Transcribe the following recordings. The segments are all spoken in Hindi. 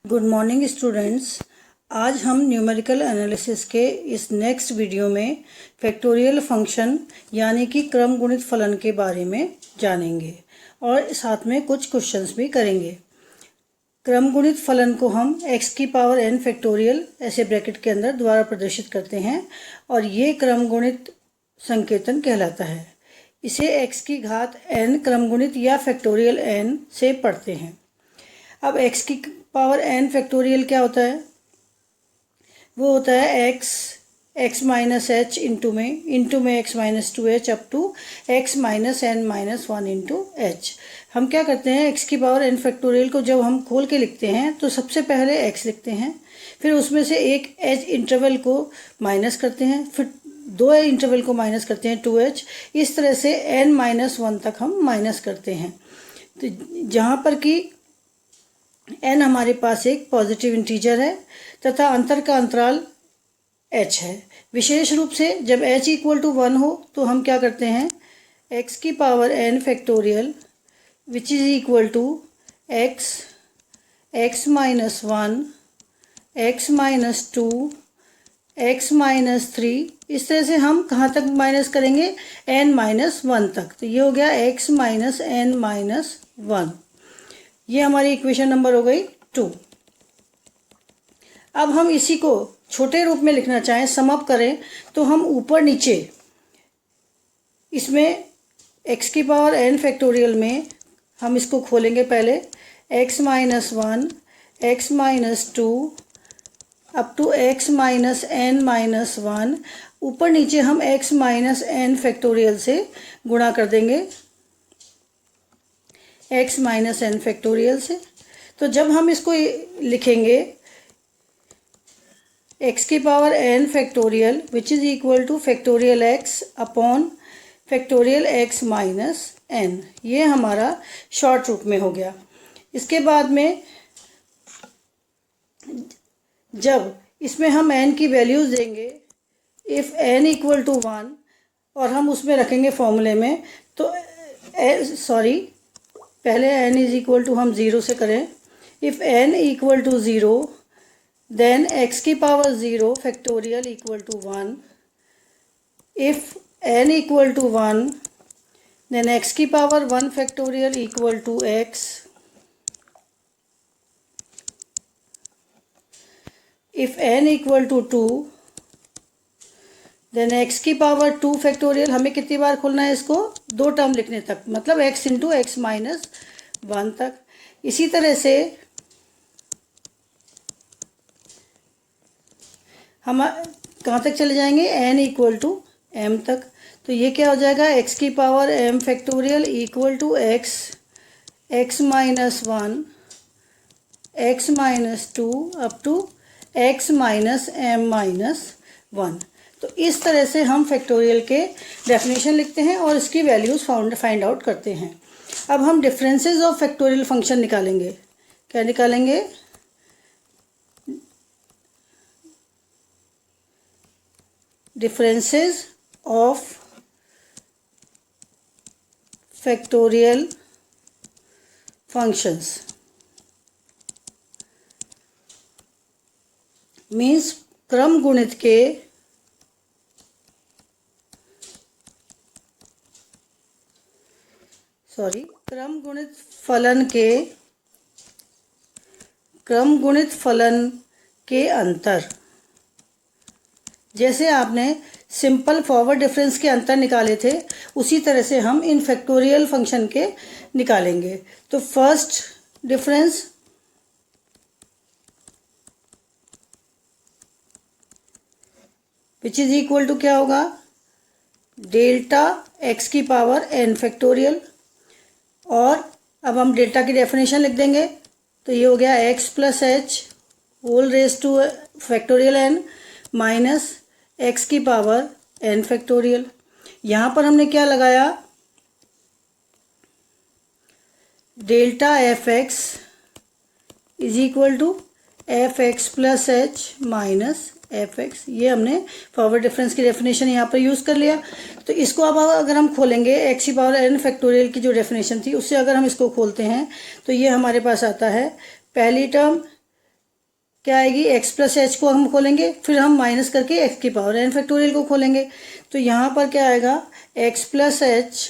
Good morning students. आज हम न्यूमेरिकल एनालिसिस के इस नेक्स्ट वीडियो में फैक्टोरियल फंक्शन यानी कि क्रम गुणित फलन के बारे में जानेंगे और साथ में कुछ क्वेश्चंस भी करेंगे। क्रम गुणित फलन को हम x की पावर n फैक्टोरियल ऐसे ब्रैकेट के अंदर द्वारा प्रदर्शित करते हैं और ये क्रम गुणित संकेतन कहलाता है। इसे x की घात n क्रम गुणित या फैक्टोरियल n से पढ़ते हैं। अब x की पावर n फैक्टोरियल क्या होता है? वो होता है x माइनस h इंटू में x minus 2h up to x minus n minus 1 into h। हम क्या करते हैं, x की पावर n फैक्टोरियल को जब हम खोल के लिखते हैं तो सबसे पहले x लिखते हैं, फिर उसमें से एक h इंटरवल को माइनस करते हैं, फिर दो इंटरवल को माइनस करते हैं 2h। इस तरह से n माइनस 1 तक हम माइनस करते हैं। तो जहाँ पर कि n हमारे पास एक पॉजिटिव इंटीजर है तथा अंतर का अंतराल h है। विशेष रूप से जब h इक्वल टू 1 हो तो हम क्या करते हैं, x की power n factorial which is equal to x minus 1 x minus 2 x minus 3। इस तरह से हम कहाँ तक माइनस करेंगे, n माइनस 1 तक। तो ये हो गया x माइनस n माइनस 1। ये हमारी इक्वेशन नंबर हो गई 2। अब हम इसी को छोटे रूप में लिखना चाहें, सम अप करें, तो हम ऊपर नीचे इसमें x की पावर n फैक्टोरियल में हम इसको खोलेंगे। पहले x minus 1 x minus 2 up to x minus n minus 1। ऊपर नीचे हम x माइनस n फैक्टोरियल से गुणा कर देंगे x माइनस n फैक्टोरियल से। तो जब हम इसको लिखेंगे x की power n factorial which is equal two factorial x upon factorial x minus n, ये हमारा शॉर्ट रूप में हो गया। इसके बाद में जब इसमें हम n की वैल्यूज़ देंगे, इफ़ n इक्वल टू 1 और हम उसमें रखेंगे फॉर्मूले में, तो पहले n इज इक्वल टू हम 0 से करें। If n equal to 0 then x की power 0 factorial equal to 1। If n equal to 1 then x की power 1 factorial equal to x। If n equal to 2 then x की पावर 2 फैक्टोरियल। हमें कितनी बार खोलना है इसको, दो टर्म लिखने तक, मतलब x इंटू x माइनस 1 तक। इसी तरह से हम कहाँ तक चले जाएंगे, n इक्वल टू m तक। तो ये क्या हो जाएगा, x की power m factorial equal to x minus 1 x minus 2 up to x minus m minus 1। तो इस तरह से हम फैक्टोरियल के डेफिनेशन लिखते हैं और इसकी वैल्यूज़ फाइंड आउट करते हैं। अब हम डिफरेंसेस ऑफ फैक्टोरियल फंक्शन निकालेंगे। क्या निकालेंगे, differences of factorial functions means क्रम गुणित के क्रम गुणित फलन के अंतर। जैसे आपने सिंपल फॉरवर्ड डिफरेंस के अंतर निकाले थे, उसी तरह से हम इन फैक्टोरियल फंक्शन के निकालेंगे। तो first difference which is equal to क्या होगा, डेल्टा x की पावर n फैक्टोरियल। और अब हम डेल्टा की डेफिनेशन लिख देंगे। तो ये हो गया x plus h whole raise to factorial n minus x की पावर n फैक्टोरियल। यहाँ पर हमने क्या लगाया, delta f(x) is equal to f(x) plus h minus f(x). ये हमने फॉरवर्ड डिफरेंस की डेफिनेशन यहाँ पर यूज़ कर लिया। तो इसको अब अगर हम खोलेंगे, x की पावर n फैक्टोरियल की जो डेफिनेशन थी उससे अगर हम इसको खोलते हैं तो ये हमारे पास आता है, पहली टर्म क्या आएगी, एक्स प्लस एच को हम खोलेंगे, फिर हम माइनस करके एक्स की पावर एन फैक्टोरियल को खोलेंगे। तो यहाँ पर क्या आएगा, x plus h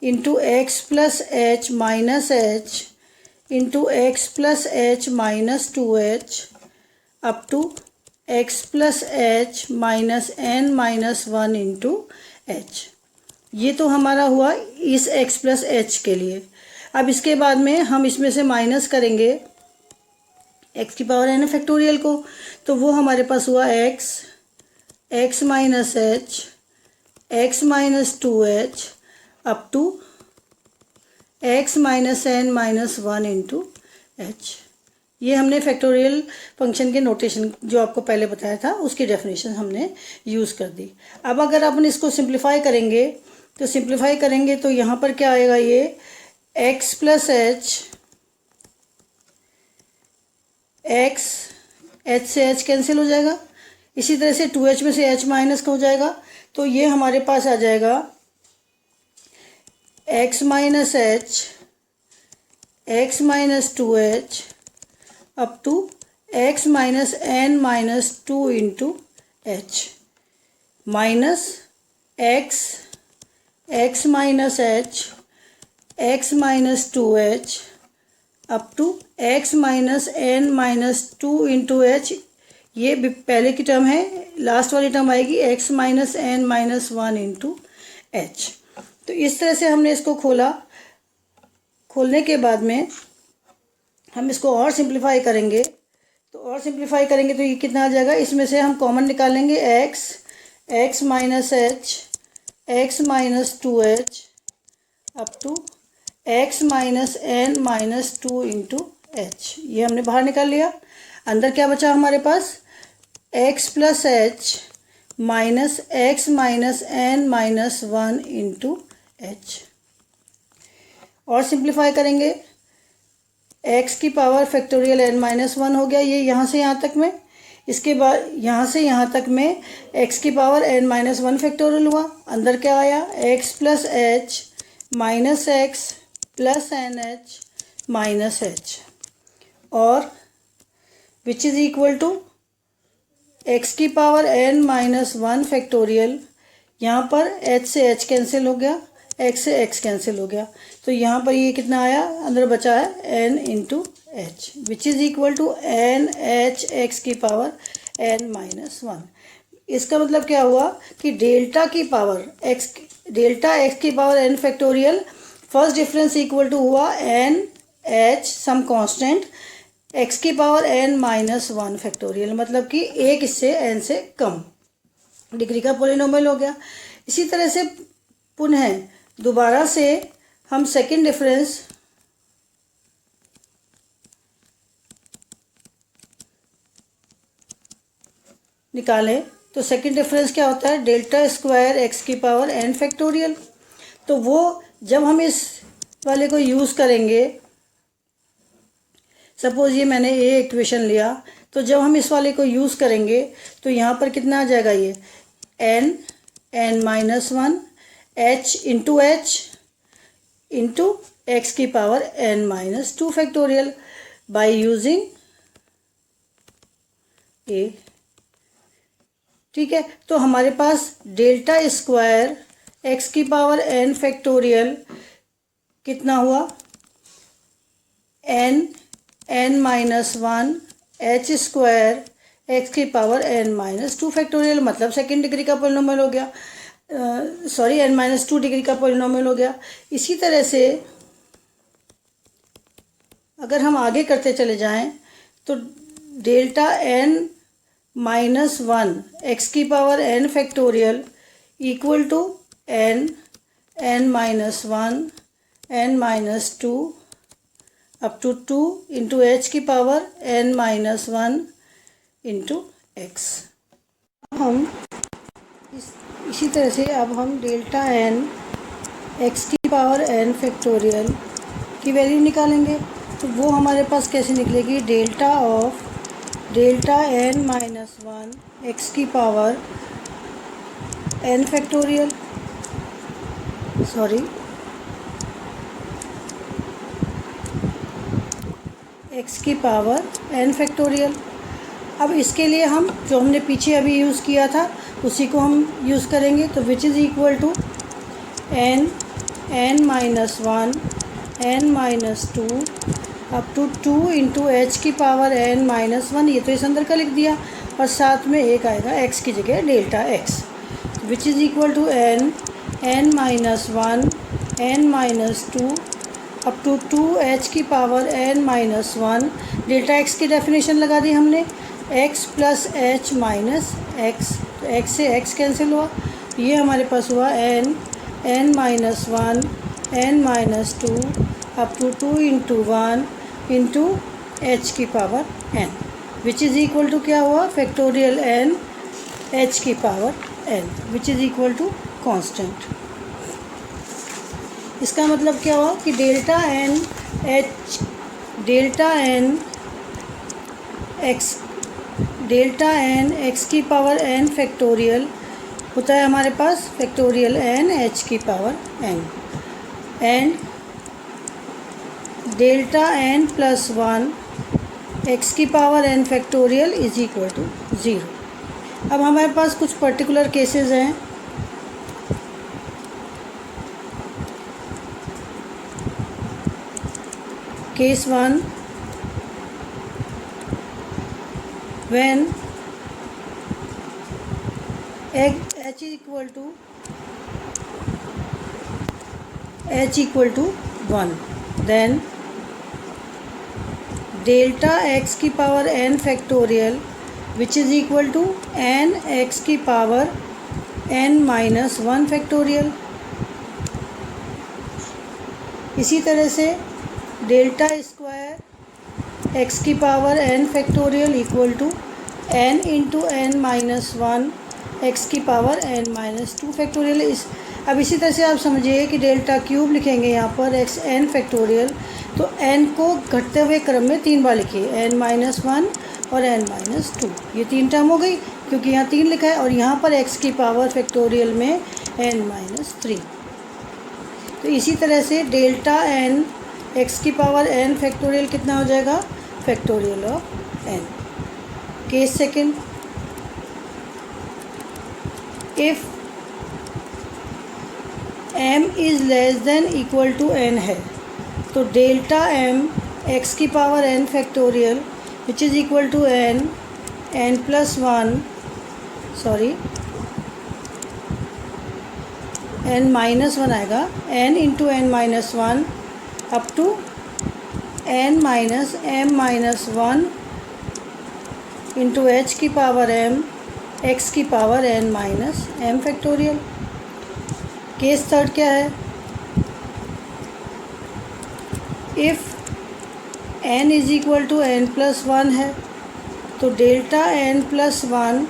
into x plus h minus h into x plus h minus 2h up to x plus h minus n minus 1 into h. ये तो हमारा हुआ इस x प्लस एच के लिए। अब इसके बाद में हम इसमें से माइनस करेंगे x की पावर n फैक्टोरियल को, तो वो हमारे पास हुआ x minus h x minus 2h up to x minus n minus 1 into h. ये हमने फैक्टोरियल फंक्शन के नोटेशन जो आपको पहले बताया था उसकी डेफिनेशन हमने यूज़ कर दी। अब अगर अपन इसको सिंप्लीफाई करेंगे तो यहाँ पर क्या आएगा, ये x प्लस एच से h कैंसिल हो जाएगा, इसी तरह से 2h में से h माइनस हो जाएगा, तो ये हमारे पास आ जाएगा x minus h x minus 2h up to x minus n minus 2 into h minus x minus h x minus 2h up to x minus n minus 2 into h. ये पहले की टर्म है, लास्ट वाली टर्म आएगी x minus n minus 1 into h. तो इस तरह से हमने इसको खोलने के बाद में हम इसको और सिंप्लीफाई करेंगे तो ये कितना आ जाएगा, इसमें से हम कॉमन निकालेंगे x minus h x minus 2h up to x minus n minus 2 into h. ये हमने बाहर निकाल लिया। अंदर क्या बचा हमारे पास, x plus h minus x minus n minus 1 into h. और सिंप्लीफाई करेंगे, x की पावर फैक्टोरियल n माइनस 1 हो गया, ये यहाँ से यहाँ तक में। इसके बाद यहाँ से यहाँ तक में x की पावर n माइनस 1 फैक्टोरियल हुआ। अंदर क्या आया, x plus h minus x plus n h minus h, और which is equal to x की पावर n माइनस 1 फैक्टोरियल। यहाँ पर h से h कैंसिल हो गया, x से x कैंसिल हो गया, तो यहाँ पर ये कितना आया, अंदर बचा है n into h which is equal to n h x की पावर n माइनस 1। इसका मतलब क्या हुआ कि डेल्टा x की power n factorial first difference equal to हुआ n h some constant x की पावर n माइनस 1 फैक्टोरियल, मतलब कि एक इससे n से कम डिग्री का पॉलिनोमियल हो गया। इसी तरह से पुनः दोबारा से हम सेकंड डिफरेंस निकालें तो सेकंड डिफरेंस क्या होता है, डेल्टा स्क्वायर एक्स की पावर n फैक्टोरियल। तो वो जब हम इस वाले को यूज़ करेंगे, सपोज ये मैंने ये इक्वेशन लिया, तो जब हम इस वाले को यूज़ करेंगे तो यहाँ पर कितना आ जाएगा, ये n minus 1 h into x की power n minus 2 factorial by using a। ठीक है, तो हमारे पास डेल्टा स्क्वायर एक्स की पावर n फैक्टोरियल कितना हुआ, n minus 1 h square x की पावर n माइनस 2 फैक्टोरियल, मतलब सेकेंड डिग्री का पॉलिनोमियल हो गया, n माइनस 2 डिग्री का पॉलिनोमियल हो गया। इसी तरह से अगर हम आगे करते चले जाएं तो डेल्टा n माइनस 1 एक्स की power n factorial equal to n minus 1 n minus 2 up to 2 into h की power n minus 1 into x. हम इसी तरह से अब हम डेल्टा n एक्स की पावर n फैक्टोरियल की वैल्यू निकालेंगे, तो वो हमारे पास कैसे निकलेगी, डेल्टा n माइनस 1 एक्स की पावर n फैक्टोरियल एक्स की पावर n फैक्टोरियल अब इसके लिए हम जो हमने पीछे अभी यूज़ किया था उसी को हम यूज़ करेंगे। तो which is equal to n minus 1 n minus 2 up to 2 into h की पावर n माइनस 1। ये तो इस अंदर का लिख दिया और साथ में एक आएगा x की जगह delta x, which is equal to n minus 1 n minus 2 up to 2h की power n minus 1। Delta x की डेफिनेशन लगा दी हमने, x plus h minus x, तो x से x कैंसिल हुआ, ये हमारे पास हुआ n minus 1 n minus 2 up to 2 into 1 into h की power n, which is equal to क्या हुआ फैक्टोरियल n h की power n, which is equal to constant. इसका मतलब क्या हुआ कि डेल्टा n x की पावर n फैक्टोरियल होता है हमारे पास फैक्टोरियल n h की power n, and delta n plus 1 x की power n factorial is equal to 0। अब हमारे पास कुछ पर्टिकुलर केसेस हैं। Case 1, when h equal to 1, then delta x की power n factorial which is equal to n x की पावर n माइनस 1 फैक्टोरियल। इसी तरह से डेल्टा स्क्वायर x की power n factorial equal to n into n minus 1 x की पावर n माइनस 2 फैक्टोरियल। अब इसी तरह से आप समझिए कि डेल्टा क्यूब लिखेंगे यहाँ पर x n फैक्टोरियल, तो n को घटते हुए क्रम में 3 बार लिखिए, n माइनस 1 और n माइनस 2, ये 3 टर्म हो गई क्योंकि यहाँ 3 लिखा है, और यहाँ पर x की पावर फैक्टोरियल में n माइनस 3। तो इसी तरह से डेल्टा n x की पावर n फैक्टोरियल कितना हो जाएगा factorial of n। Case second, if m is less than equal to n है तो डेल्टा m x की power n factorial which is equal to n plus 1 n minus 1 आएगा, n into n minus 1 up to n minus m minus 1 into h की पावर m x की power n minus m factorial. Case third क्या है, if n is equal to n plus 1 है तो डेल्टा n प्लस 1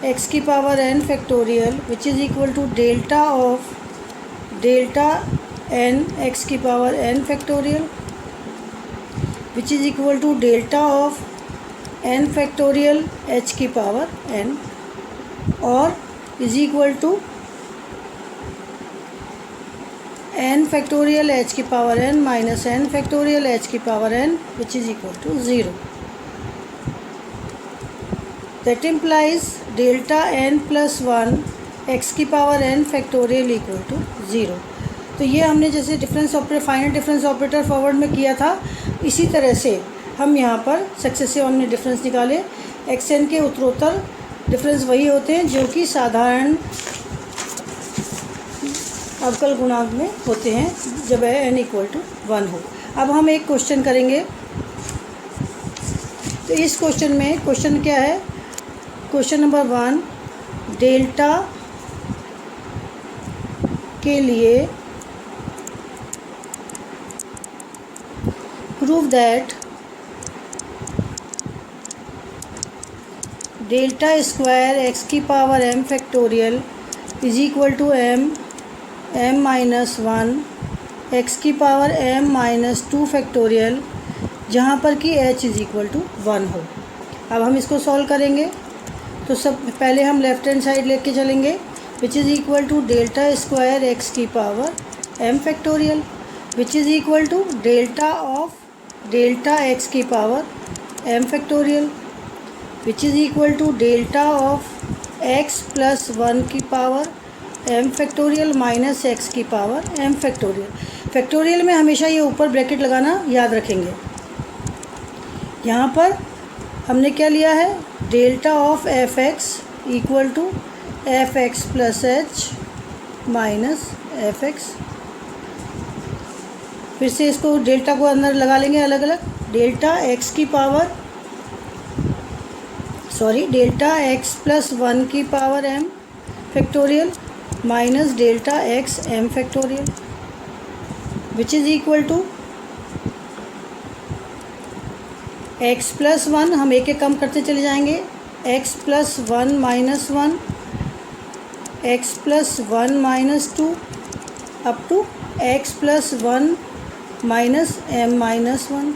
x की power n factorial which is equal to delta of delta n x की power n factorial which is equal to delta of n factorial h की पावर n, और is equal to n factorial h की power n minus n factorial h की power n which is equal to 0। That implies delta n plus 1 x की power n factorial equal to 0। तो ये हमने जैसे difference operator final difference operator forward में किया था, इसी तरह से हम यहाँ पर सक्सेसिव हमने डिफरेंस निकाले। एक्स एन के उत्तरोत्तर डिफरेंस वही होते हैं जो कि साधारण अवकल गुणांक में होते हैं जब n इक्वल टू 1 हो। अब हम एक क्वेश्चन करेंगे। तो इस क्वेश्चन में क्वेश्चन क्या है, क्वेश्चन नंबर 1, डेल्टा के लिए prove that delta square x की power m factorial is equal to m minus 1 x की पावर m माइनस 2 फैक्टोरियल, जहाँ पर कि h इज़ इक्वल टू 1 हो। अब हम इसको सॉल्व करेंगे। तो सब पहले हम लेफ्ट हैंड साइड लेके चलेंगे, which is equal to delta square x की power m factorial which is equal to delta of delta x की power m factorial. Which is equal to delta of x plus 1 की power m factorial minus x की पावर एम फैक्टोरियल। फैक्टोरियल में हमेशा ये ऊपर ब्रैकेट लगाना याद रखेंगे। यहाँ पर हमने क्या लिया है, delta of f x equal to f x plus h minus f x. फिर से इसको डेल्टा को अंदर लगा लेंगे अलग अलग। डेल्टा एक्स की पावर डेल्टा एक्स प्लस 1 की power m factorial minus delta x m factorial which is equal to x plus 1, हम एक एक कम करते चले जाएंगे, x plus 1 minus 1, x plus 1 minus 2 up to x plus 1 minus m minus 1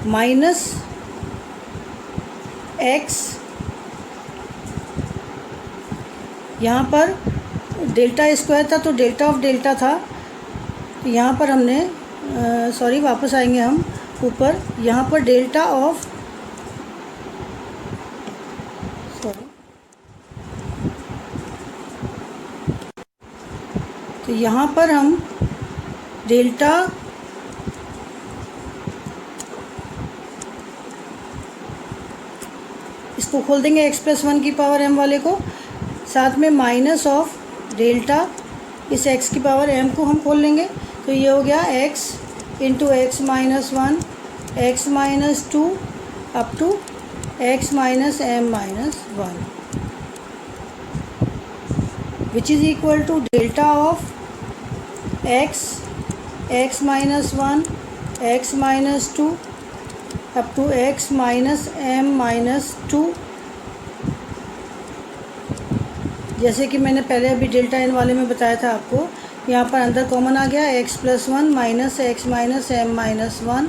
minus x. यहाँ पर डेल्टा स्क्वायर था तो डेल्टा ऑफ डेल्टा था, यहाँ पर हमने वापस आएंगे हम ऊपर। यहाँ पर डेल्टा ऑफ तो यहाँ पर हम डेल्टा इसको खोल देंगे एक्स प्लस 1 की पावर एम वाले को, साथ में माइनस ऑफ डेल्टा इस एक्स की पावर एम को हम खोल लेंगे। तो ये हो गया x into x minus 1 x minus 2 up to x minus m minus 1 which is equal to delta of x minus 1 x minus 2 up to x minus m minus 2। जैसे कि मैंने पहले अभी डेल्टा एन वाले में बताया था आपको, यहाँ पर अंदर कॉमन आ गया x plus 1 minus x minus m minus 1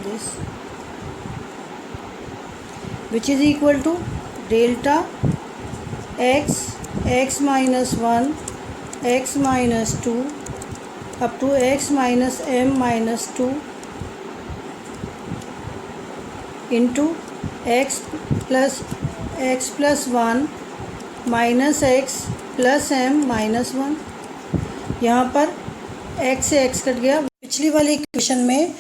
this which is equal to delta x minus 1 x minus 2 up to x minus m minus 2 into x plus 1 minus x plus m minus 1। यहाँ पर एक्स से एक्स कट गया, पिछली वाली इक्वेशन में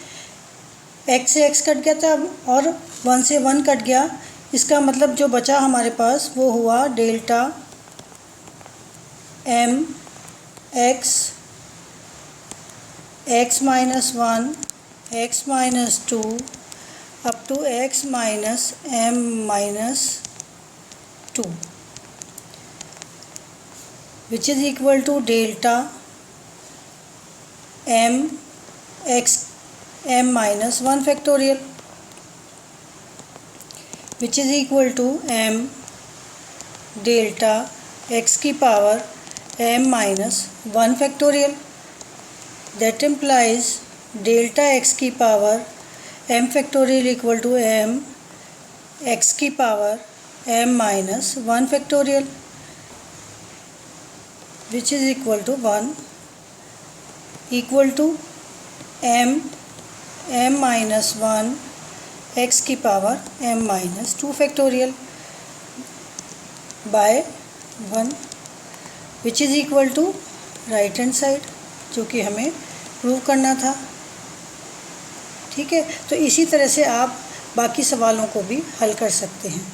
एक्स से एक्स कट गया था और 1 से 1 कट गया। इसका मतलब जो बचा हमारे पास वो हुआ delta m x minus 1 x minus 2 up to x minus m minus 2 which is equal to delta m minus 1 factorial which is equal to m delta x की power m minus 1 factorial. That implies delta x की power m factorial equal to m x की power m minus 1 factorial which is equal to 1 equal to m minus 1 x की power m minus 2 factorial by 1 which is equal to right hand side, जो कि हमें प्रूव करना था। ठीक है, तो इसी तरह से आप बाकी सवालों को भी हल कर सकते हैं।